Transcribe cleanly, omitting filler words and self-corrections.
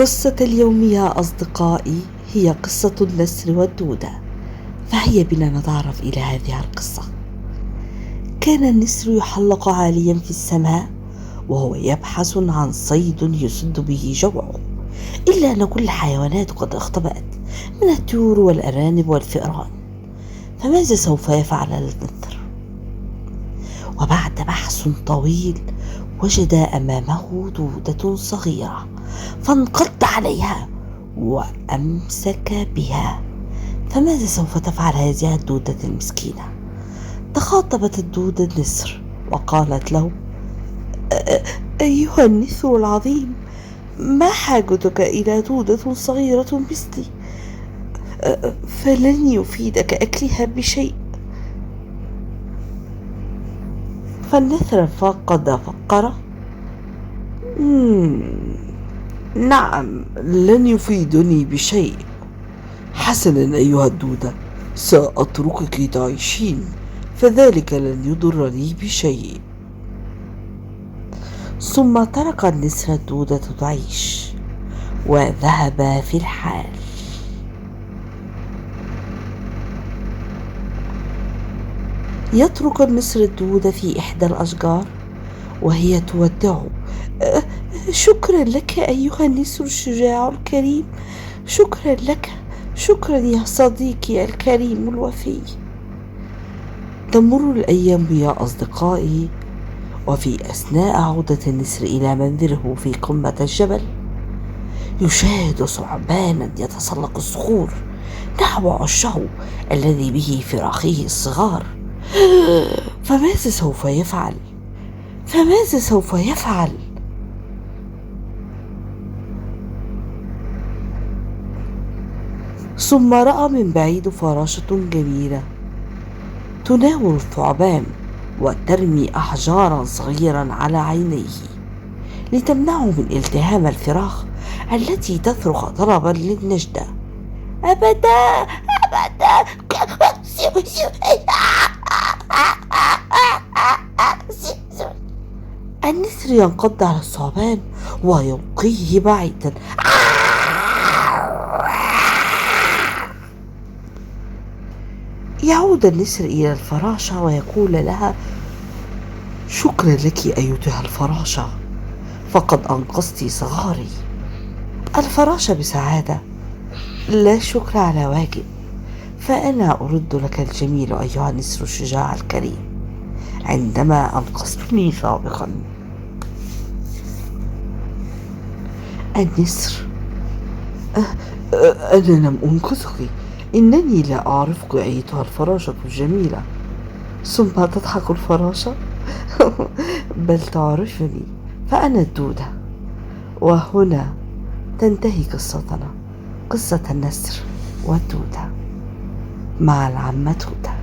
قصة اليوم يا أصدقائي هي قصة النسر والدودة، فهيا بنا نتعرف إلى هذه القصة. كان النسر يحلق عاليا في السماء وهو يبحث عن صيد يسد به جوعه، إلا أن كل الحيوانات قد اختبأت من الطيور والأرانب والفئران. فماذا سوف يفعل النسر؟ وبعد بحث طويل وجد أمامه دودة صغيرة، فانقض عليها وأمسك بها. فماذا سوف تفعل هذه الدودة المسكينة؟ تخاطبت الدودة النسر وقالت له: أيها النسر العظيم، ما حاجتك إلى دودة صغيرة مثلي؟ فلن يفيدك أكلها بشيء. فالنسر قد فكر: نعم، لن يفيدني بشيء. حسنا أيها الدودة، سأتركك تعيشين، فذلك لن يضرني بشيء. ثم ترك النسر الدودة تعيش وذهب في الحال. يترك النسر الدودة في إحدى الأشجار وهي تودعه: شكرا لك أيها النسر الشجاع الكريم، شكرا لك، شكرا يا صديقي الكريم الوفي. تمر الأيام يا أصدقائي، وفي أثناء عودة النسر إلى منزله في قمة الجبل يشاهد ثعبانا يتسلق الصخور نحو عشه الذي به فراخيه الصغار. فماذا سوف يفعل؟ فماذا سوف يفعل؟ ثم رأى من بعيد فراشة جميلة تناول الثعبان وترمي أحجارا صغيرا على عينيه لتمنعه من التهام الفراخ التي تصرخ طلبا للنجدة: أبدا أبدا. النسر ينقض على الثعبان ويلقيه بعيدا. يعود النسر إلى الفراشة ويقول لها: شكرا لك أيتها الفراشة، فقد أنقذت صغاري. الفراشة بسعادة: لا شكر على واجب، فأنا أرد لك الجميل أيها النسر الشجاع الكريم عندما أنقذتني سابقا. النسر: أنا لم أنقذك، إنني لا أعرفك أيتها الفراشة الجميلة. ثم تضحك الفراشة: بل تعرفني، فأنا الدودة. وهنا تنتهي قصتنا، قصة النسر والدودة مع العمة دودة.